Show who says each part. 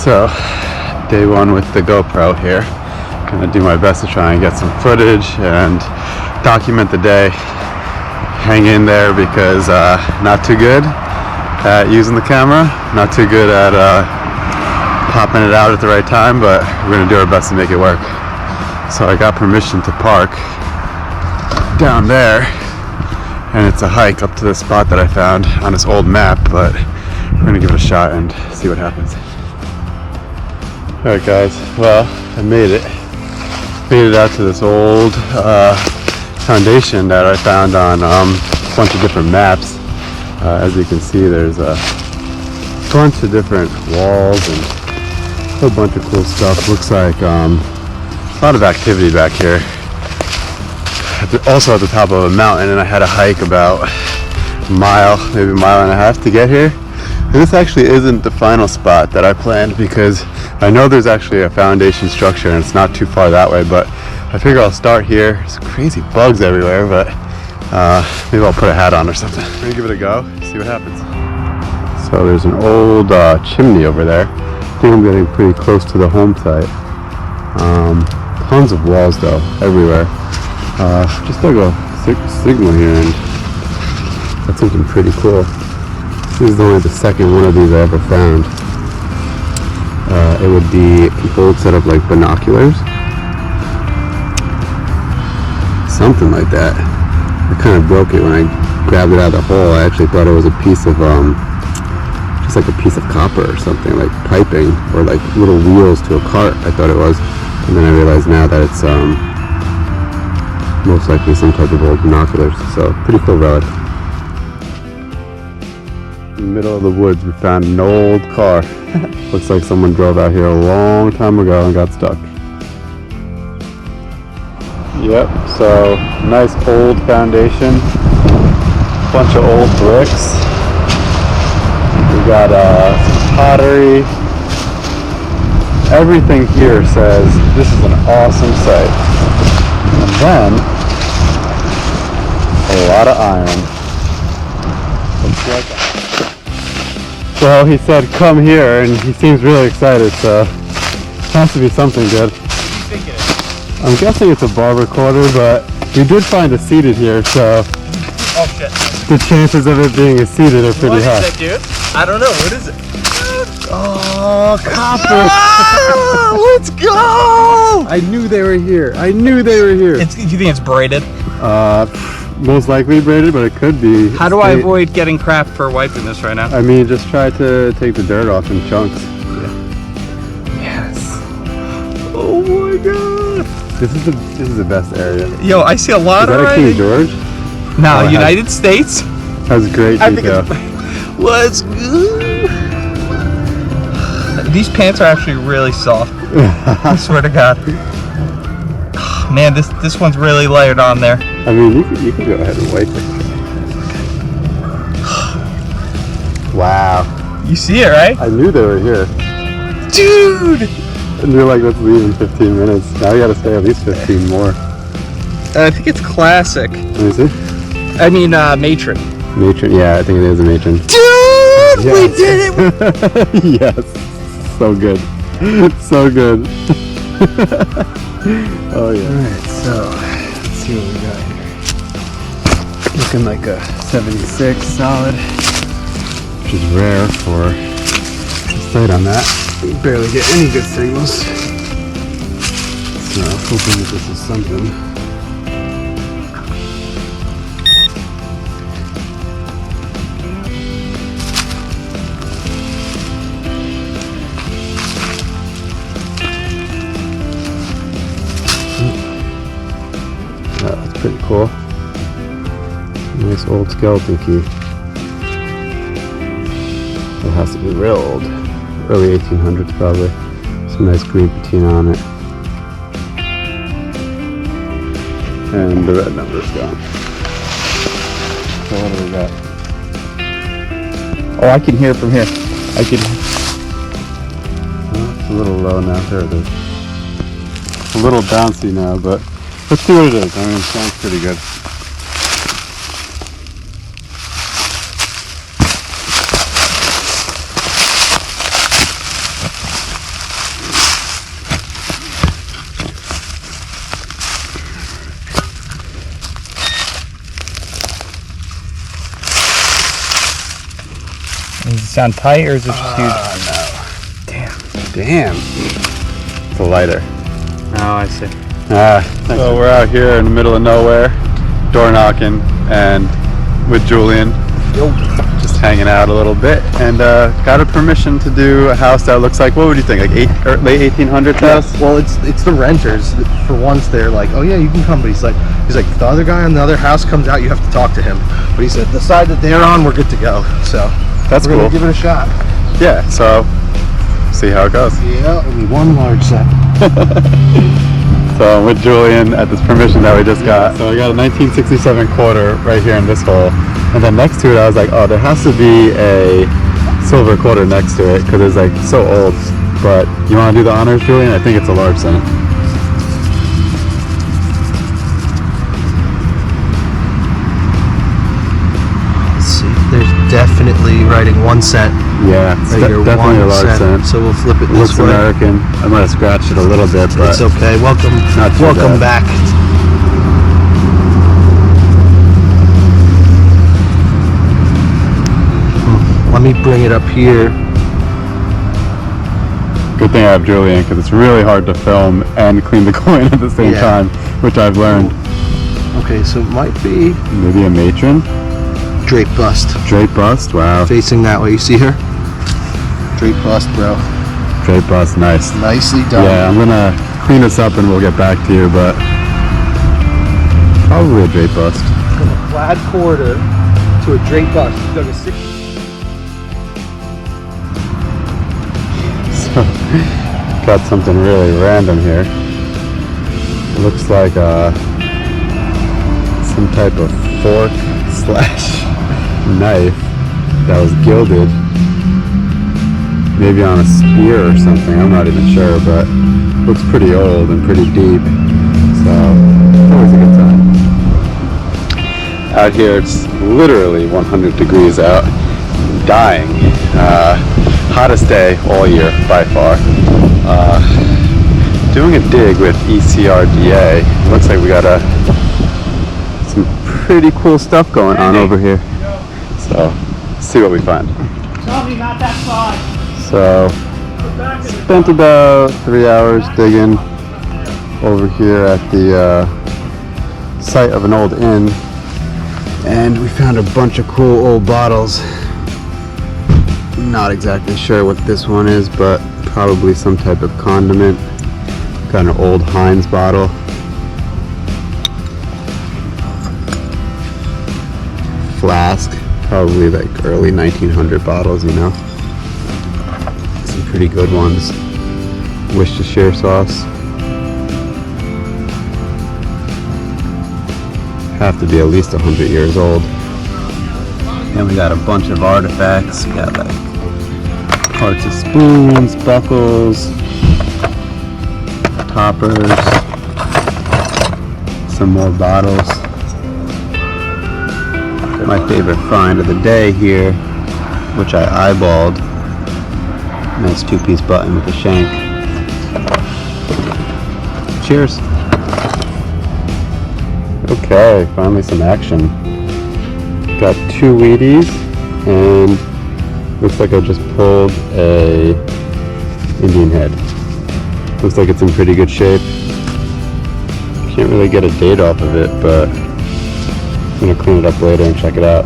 Speaker 1: So, day one with the GoPro here. Gonna do my best to try and get some footage and document the day. Hang in there because not too good at using the camera, not too good at popping it out at the right time, but we're gonna do our best to make it work. So I got permission to park down there, and it's a hike up to the spot that I found on this old map, but we're gonna give it a shot and see what happens. Alright guys, well, I made it out to this old foundation that I found on a bunch of different maps. As you can see, there's a bunch of different walls and a whole bunch of cool stuff. Looks like a lot of activity back here. Also at the top of a mountain, and I had to hike about a mile, maybe a mile and a half to get here. And this actually isn't the final spot that I planned, because I know there's actually a foundation structure and it's not too far that way, but I figure I'll start here. There's crazy bugs everywhere, but maybe I'll put a hat on or something. We're gonna give it a go, see what happens. So there's an old chimney over there. I think I'm getting pretty close to the home site. Tons of walls though, everywhere. Just dug a signal here, and that's something pretty cool. This is only the second one of these I ever found. It would be an old set of like binoculars, something like that. I kind of broke it when I grabbed it out of the hole. I actually thought it was a piece of just like a piece of copper or something, like piping or like little wheels to a cart. I thought it was, and then I realized now that it's most likely some type of old binoculars. So pretty cool relic. In the middle of the woods, we found an old car. Looks like someone drove out here a long time ago and got stuck. Yep, so nice old foundation. Bunch of old bricks. We got some pottery. Everything here says this is an awesome site. And then a lot of iron. Looks like well, he said come here, and he seems really excited, so it has to be something good. What do you think it is? I'm guessing it's a bar recorder, but we did find a seated here, so
Speaker 2: oh shit.
Speaker 1: The chances of it being a seated are pretty high.
Speaker 2: What is it, dude? I don't know. What is it?
Speaker 1: Oh, copper!
Speaker 2: Ah, let's go!
Speaker 1: I knew they were here. I knew they were here.
Speaker 2: Do you think it's braided?
Speaker 1: Most likely braided, but it could be.
Speaker 2: How do I avoid getting crap for wiping this right now?
Speaker 1: I mean, just try to take the dirt off in chunks.
Speaker 2: Yeah. Yes. Oh my god.
Speaker 1: This is the best area.
Speaker 2: Yo, I see a lot of.
Speaker 1: Is that a King George?
Speaker 2: No, United States.
Speaker 1: Has great detail.
Speaker 2: Let's go. These pants are actually really soft. I swear to God. Man, this one's really layered on there.
Speaker 1: I mean, you can go ahead and wipe it. Wow.
Speaker 2: You see it, right?
Speaker 1: I knew they were here.
Speaker 2: Dude!
Speaker 1: And you're like, let's leave in 15 minutes. Now we gotta stay at least 15 more.
Speaker 2: I think it's classic.
Speaker 1: Let me see.
Speaker 2: I mean, Matron.
Speaker 1: Matron, yeah, I think it is a Matron.
Speaker 2: Dude!
Speaker 1: Yes.
Speaker 2: We did it!
Speaker 1: Yes. So good. So good. Oh yeah. Alright, so let's see what we got here. Looking like a 76 solid, which is rare for a site on that. You barely get any good signals. So hoping that this is something. That's pretty cool. Nice old skeleton key. It has to be real old. Early 1800s probably. Some nice green patina on it. And the red number's gone. So what do we got?
Speaker 2: Oh, I can hear it from here. I can.
Speaker 1: Oh, it's a little low now. There it is. It's a little bouncy now, but let's see what it is. I mean, it sounds pretty good.
Speaker 2: sound tight or is it just huge?
Speaker 1: Damn. It's a lighter.
Speaker 2: Oh, I see.
Speaker 1: So we're out here in the middle of nowhere, door knocking, and with Julian, just hanging out a little bit, and got a permission to do a house that looks like, what would you think, like late 1800s house?
Speaker 3: Well, it's the renters. For once, they're like, oh yeah, you can come, but he's like, if the other guy on the other house comes out, you have to talk to him. But he said the side that they're on, we're good to go. So
Speaker 1: That's
Speaker 3: we're
Speaker 1: cool.
Speaker 3: gonna give it a shot.
Speaker 1: Yeah, so see how it goes.
Speaker 3: Yeah, only one large set.
Speaker 1: So I'm with Julian at this permission that we just got. So I got a 1967 quarter right here in this hole. And then next to it, I was like, oh, there has to be a silver quarter next to it because it's like so old. But you want to do the honors, Julian? I think it's a large cent.
Speaker 3: Let's see. There's definitely writing 1 cent.
Speaker 1: Yeah, it's
Speaker 3: Right here,
Speaker 1: definitely a
Speaker 3: 1
Speaker 1: large cent.
Speaker 3: So we'll flip it
Speaker 1: It looks
Speaker 3: this way.
Speaker 1: American. I might have scratched it a little bit, but
Speaker 3: It's okay. Welcome
Speaker 1: Not too bad.
Speaker 3: back. Let me bring it up here.
Speaker 1: good thing I have Julian because it's really hard to film and clean the coin at the same
Speaker 3: Yeah.
Speaker 1: time, which I've learned.
Speaker 3: Okay, so it might be
Speaker 1: Maybe a matron?
Speaker 3: Draped Bust.
Speaker 1: Draped Bust? Wow.
Speaker 3: Facing that way. You see her? Draped Bust, bro.
Speaker 1: Draped Bust, nice.
Speaker 3: Nicely done.
Speaker 1: Yeah, I'm gonna clean this up and we'll get back to you, but probably a Draped Bust.
Speaker 3: From a plaid quarter to a Draped Bust. You took a 6.
Speaker 1: So, got something really random here. It looks like some type of fork slash knife that was gilded. Maybe on a spear or something, I'm not even sure, but looks pretty old and pretty deep. So, it's always a good time. Out here, it's literally 100 degrees out. I'm dying. Hottest day all year by far. Doing a dig with ECRDA. Looks like we got some pretty cool stuff going on over here. So, let's see what we find.
Speaker 4: Sorry, not that side.
Speaker 1: So, spent about 3 hours digging over here at the site of an old inn, and we found a bunch of cool old bottles. Not exactly sure what this one is, but probably some type of condiment. Got an old Heinz bottle. Flask, probably like early 1900 bottles, you know. Some pretty good ones. Worcestershire sauce. Have to be at least 100 years old. And we got a bunch of artifacts. We got like parts of spoons, buckles, toppers, some more bottles. My favorite find of the day here, which I eyeballed. Nice 2-piece button with a shank. Cheers. Okay, finally some action. Got 2 Wheaties, and looks like I just pulled a Indian head. Looks like it's in pretty good shape. Can't really get a date off of it, but I'm gonna clean it up later and check it out.